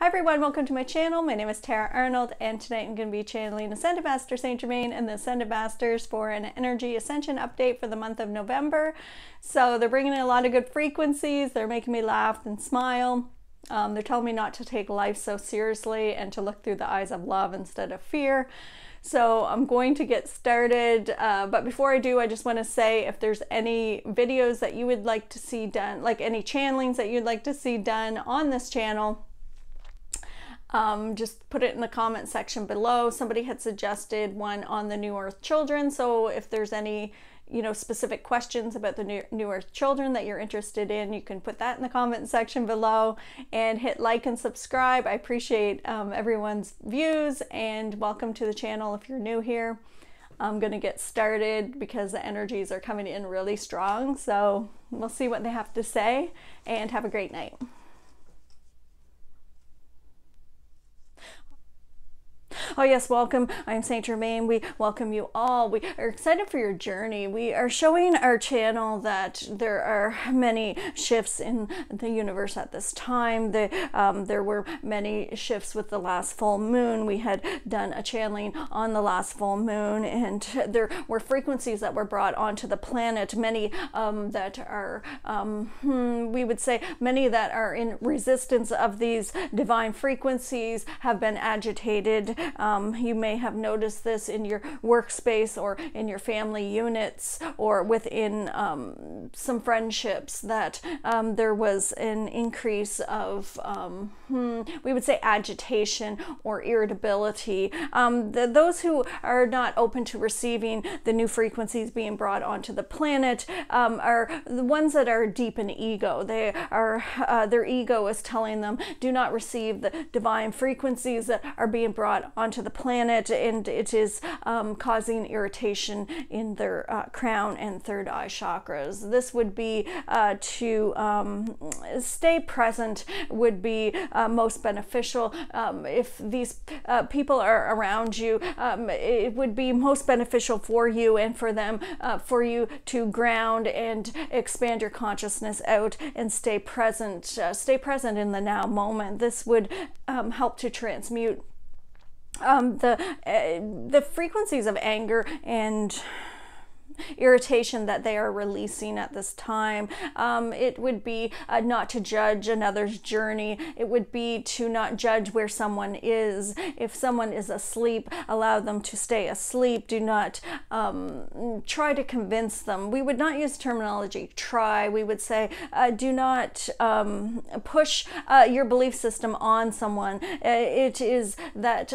Hi everyone, welcome to my channel. My name is Arnold, and tonight I'm going to be channeling Ascended Master St.Germain and the Ascended Masters for an energy ascension update for the month of November. So they're bringing in a lot of good frequencies. They're making me laugh and smile. They're telling me not to take life so seriously and to look through the eyes of love instead of fear. So I'm going to get started, but before I do, I just want to say if there's any videos that you would like to see done, like any channelings that you'd like to see done on this channel, just put it in the comment section below. Somebody had suggested one on the New Earth children, so if there's any specific questions about the New Earth children that you're interested in, you can put that in the comment section below, and hit like and subscribe. I appreciate everyone's views, and welcome to the channel if you're new here. I'm gonna get started because the energies are coming in really strong, so we'll see what they have to say, and have a great night. Oh yes, welcome. I'm St.Germain. We welcome you all. We are excited for your journey. We are showing our channel that there are many shifts in the universe at this time. There were many shifts with the last full moon. We had done a channeling on the last full moon, and there were frequencies that were brought onto the planet. Many that are, we would say, many that are in resistance of these divine frequencies have been agitated. You may have noticed this in your workspace or in your family units or within some friendships, that there was an increase of, we would say, agitation or irritability. Those who are not open to receiving the new frequencies being brought onto the planet are the ones that are deep in ego. They are, their ego is telling them, do not receive the divine frequencies that are being brought onto the planet, and it is causing irritation in their crown and third eye chakras. This would be to stay present would be most beneficial. If these people are around you, it would be most beneficial for you and for them, for you to ground and expand your consciousness out and stay present in the now moment. This would help to transmute the frequencies of anger and irritation that they are releasing at this time. It would be not to judge another's journey. It would be to not judge where someone is. If someone is asleep, allow them to stay asleep. Do not try to convince them. We would not use terminology try. We would say do not push your belief system on someone. It is that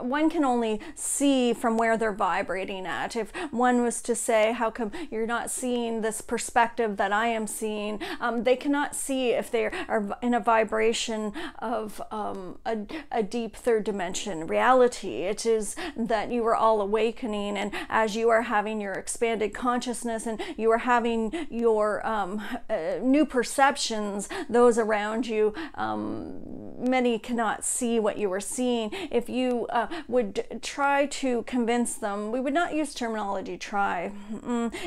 one can only see from where they're vibrating at. If one was to say, how come you're not seeing this perspective that I am seeing? They cannot see if they are in a vibration of a deep third dimension reality. It is that you are all awakening, and as you are having your expanded consciousness and you are having your new perceptions, those around you, many cannot see what you are seeing. If you would try to convince them, we would not use terminology try.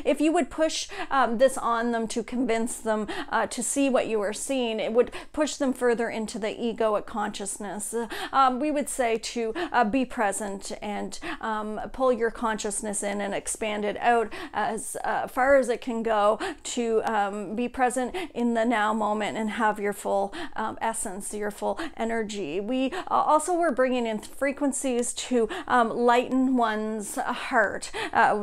If you would push this on them to convince them to see what you are seeing, it would push them further into the egoic consciousness. We would say to be present and pull your consciousness in and expand it out as far as it can go, to be present in the now moment and have your full essence, your full energy. We also were bringing in frequencies to lighten one's heart,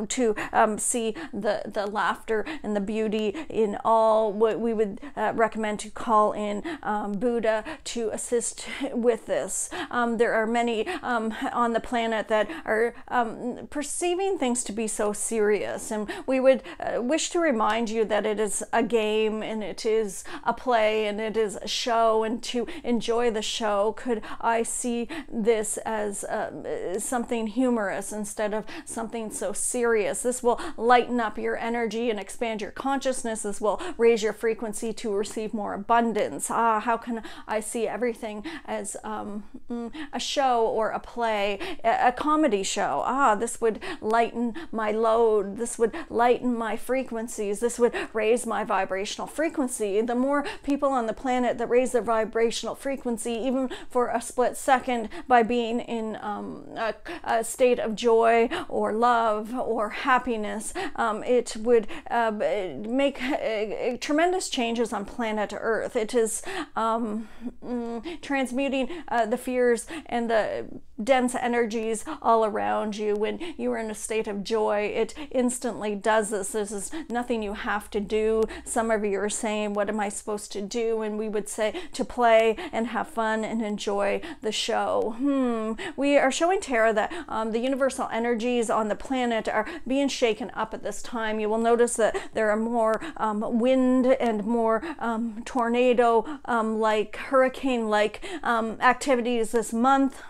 to see the laughter and the beauty in all. What we would recommend to call in Buddha to assist with this. There are many on the planet that are perceiving things to be so serious, and we would wish to remind you that it is a game and it is a play and it is a show, and to enjoy the show. Could I see this as something humorous instead of something so serious? This will lighten up your energy and expand your consciousness. This will raise your frequency to receive more abundance. How can I see everything as a show or a play, a comedy show? This would lighten my load. This would lighten my frequencies. This would raise my vibrational frequency. The more people on the planet that raise their vibrational frequency, even for a split second, by being in a state of joy or love or happiness, it would make tremendous changes on planet Earth. It is transmuting the fears and the dense energies all around you. When you are in a state of joy, it instantly does this. This is nothing you have to do. Some of you are saying, what am I supposed to do? And we would say to play and have fun and enjoy the show. We are showing Tara that the universal energies on the planet are being shaken up at this time. You will notice that there are more wind and more tornado like hurricane like activities this month.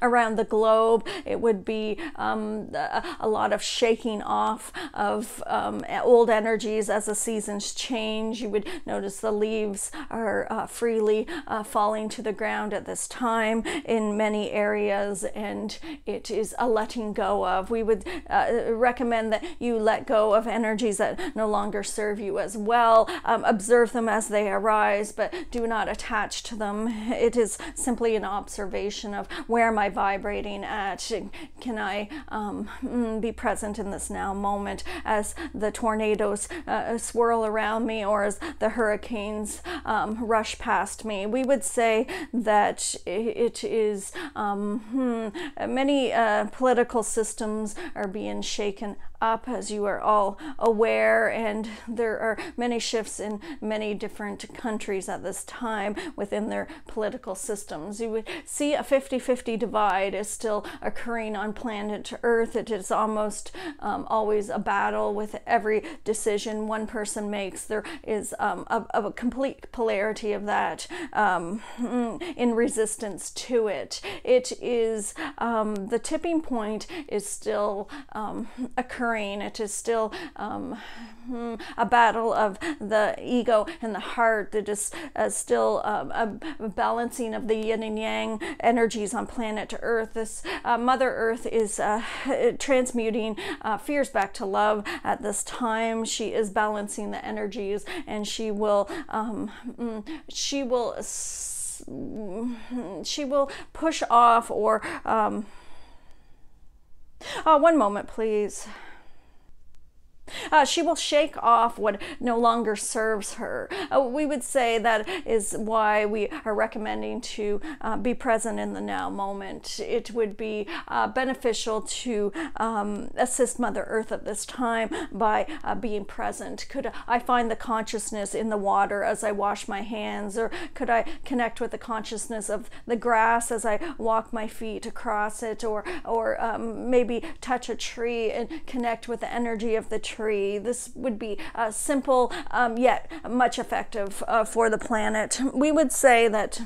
Around the globe. It would be a lot of shaking off of old energies as the seasons change. You would notice the leaves are freely falling to the ground at this time in many areas, and it is a letting go of. We would recommend that you let go of energies that no longer serve you as well. Observe them as they arise, but do not attach to them. It is simply an observation of, where am I vibrating at? Can I be present in this now moment as the tornadoes swirl around me, or as the hurricanes rush past me? We would say that it is many political systems are being shaken up, as you are all aware, and there are many shifts in many different countries at this time within their political systems. You would see a 50-50 divide is still occurring on planet Earth. It is almost always a battle with every decision one person makes. There is a complete polarity of that in resistance to it. It is the tipping point is still occurring. It is still a battle of the ego and the heart. It is still a balancing of the yin and yang energies on planet Earth. This Mother Earth is transmuting fears back to love at this time. She is balancing the energies, and she will push off or one moment, please. She will shake off what no longer serves her. We would say that is why we are recommending to be present in the now moment. It would be beneficial to assist Mother Earth at this time by being present. Could I find the consciousness in the water as I wash my hands, or could I connect with the consciousness of the grass as I walk my feet across it, or maybe touch a tree and connect with the energy of the tree? This would be simple yet much effective for the planet. We would say that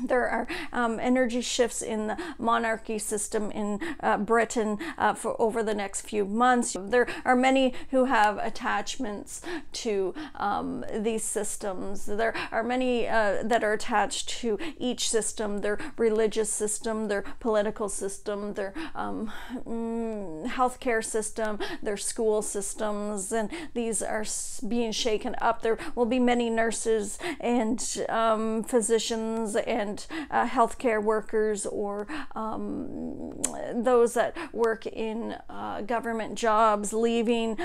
there are energy shifts in the monarchy system in Britain for over the next few months. There are many who have attachments to these systems. There are many that are attached to each system, their religious system, their political system, their healthcare system, their school systems, and these are being shaken up. There will be many nurses and physicians and healthcare workers, or those that work in government jobs, leaving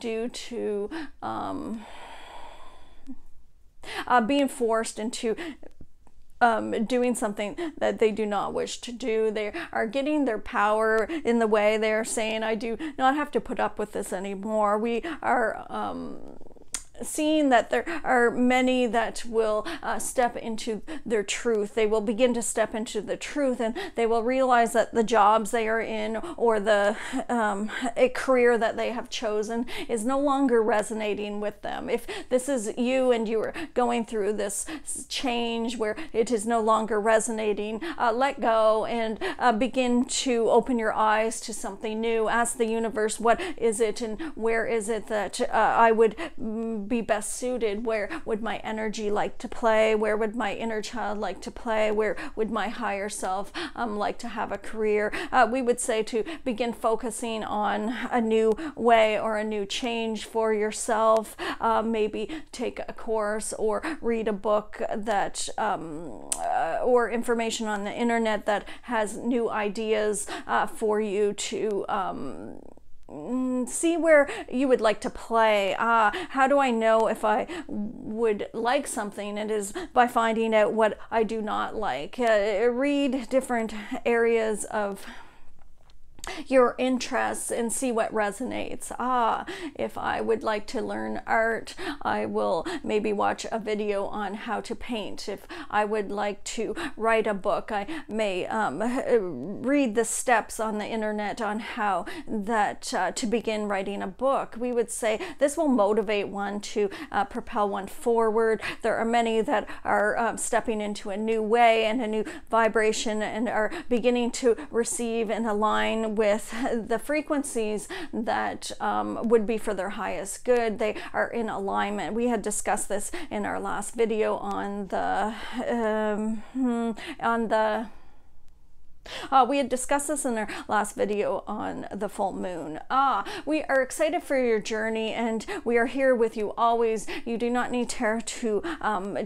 due to being forced into doing something that they do not wish to do. They are getting their power in the way. They are saying, I do not have to put up with this anymore. We are seeing that there are many that will step into their truth. They will begin to step into the truth, and they will realize that the jobs they are in, or the a career that they have chosen, is no longer resonating with them. If this is you and you are going through this change where it is no longer resonating, let go and begin to open your eyes to something new. Ask the universe, what is it and where is it that I would be best suited? Where would my energy like to play? Where would my inner child like to play? Where would my higher self like to have a career? We would say to begin focusing on a new way or a new change for yourself. Maybe take a course or read a book that or information on the internet that has new ideas for you to see where you would like to play. How do I know if I would like something? It is by finding out what I do not like. Read different areas of your interests and see what resonates. If I would like to learn art, I will maybe watch a video on how to paint. If I would like to write a book, I may read the steps on the internet on how that to begin writing a book. We would say this will motivate one to propel one forward. There are many that are stepping into a new way and a new vibration and are beginning to receive and align with the frequencies that would be for their highest good. They are in alignment. We had discussed this in our last video on the we had discussed this in our last video on the full moon. We are excited for your journey, and we are here with you always. You do not need to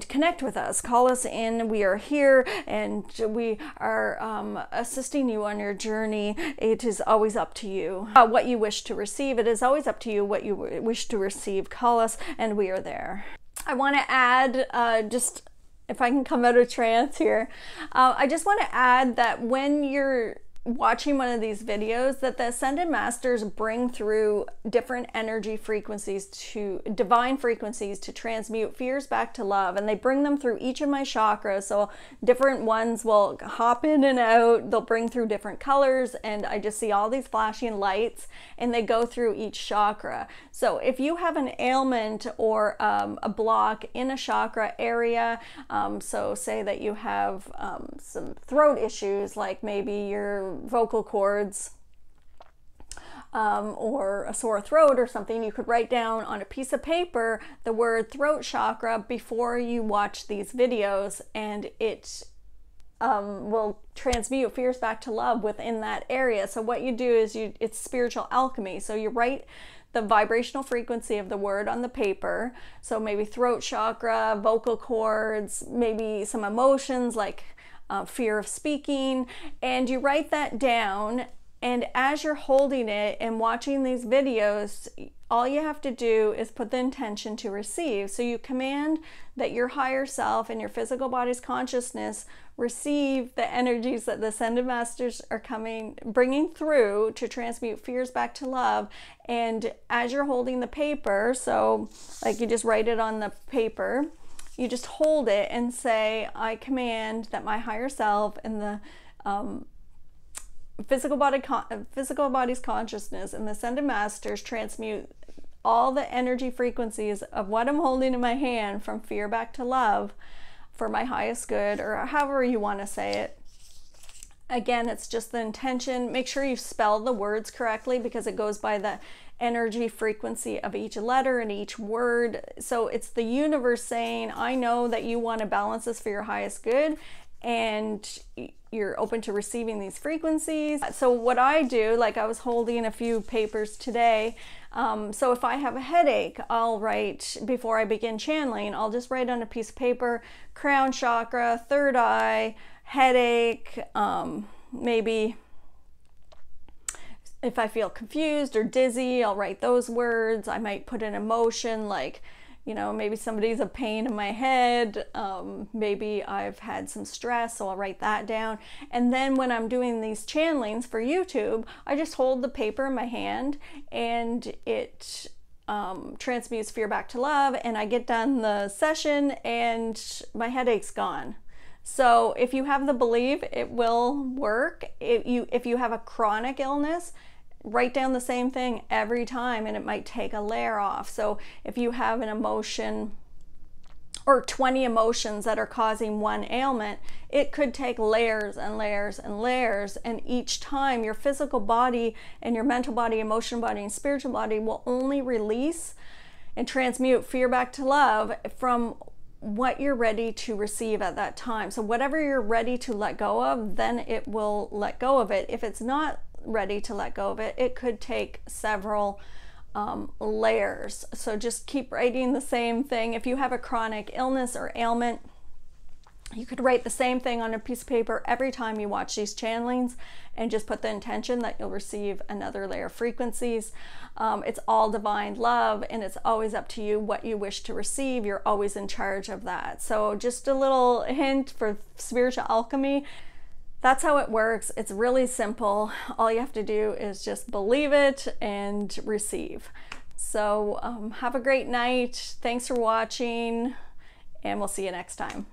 connect with us. Call us in. We are here, and we are assisting you on your journey. It is always up to you what you wish to receive. It is always up to you what you wish to receive. Call us, and we are there. I want to add just, if I can come out of trance here, I just want to add that when you're watching one of these videos, that the Ascended Masters bring through different energy frequencies, to divine frequencies, to transmute fears back to love, and they bring them through each of my chakras. So different ones will hop in and out, they'll bring through different colors, and I just see all these flashing lights, and they go through each chakra. So if you have an ailment or a block in a chakra area, so say that you have some throat issues, like maybe your vocal cords or a sore throat or something, you could write down on a piece of paper the word throat chakra before you watch these videos, and it will transmute fears back to love within that area. So what you do is it's spiritual alchemy. So you write the vibrational frequency of the word on the paper. So maybe throat chakra, vocal cords, maybe some emotions like fear of speaking, and you write that down. And as you're holding it and watching these videos, all you have to do is put the intention to receive. So you command that your higher self and your physical body's consciousness receive the energies that the Ascended Masters are bringing through to transmute fears back to love. And as you're holding the paper, so like you just write it on the paper, you just hold it and say, I command that my higher self and the physical body's consciousness and the Ascended Masters transmute all the energy frequencies of what I'm holding in my hand from fear back to love for my highest good, or however you want to say it. Again, it's just the intention. Make sure you spell the words correctly, because it goes by the energy frequency of each letter and each word. So it's the universe saying, I know that you want to balance this for your highest good, and you're open to receiving these frequencies. So what I do, like I was holding a few papers today, so if I have a headache, I'll write, before I begin channeling, I'll just write on a piece of paper, crown chakra, third eye, headache, maybe if I feel confused or dizzy, I'll write those words. I might put an emotion like, you know, maybe somebody's a pain in my head, maybe I've had some stress, so I'll write that down. And then when I'm doing these channelings for YouTube, I just hold the paper in my hand, and it transmutes fear back to love, and I get done the session and my headache's gone. So if you have the belief, it will work. If you have a chronic illness, write down the same thing every time and it might take a layer off. So if you have an emotion or 20 emotions that are causing one ailment, it could take layers and layers and layers, and each time your physical body and your mental body, emotional body, and spiritual body will only release and transmute fear back to love from what you're ready to receive at that time. So whatever you're ready to let go of, then it will let go of it. If it's not ready to let go of it, it could take several layers. So just keep writing the same thing. If you have a chronic illness or ailment, you could write the same thing on a piece of paper every time you watch these channelings and just put the intention that you'll receive another layer of frequencies. It's all divine love, and it's always up to you what you wish to receive. You're always in charge of that. So just a little hint for spiritual alchemy. That's how it works. It's really simple. All you have to do is just believe it and receive. So have a great night. Thanks for watching, and we'll see you next time.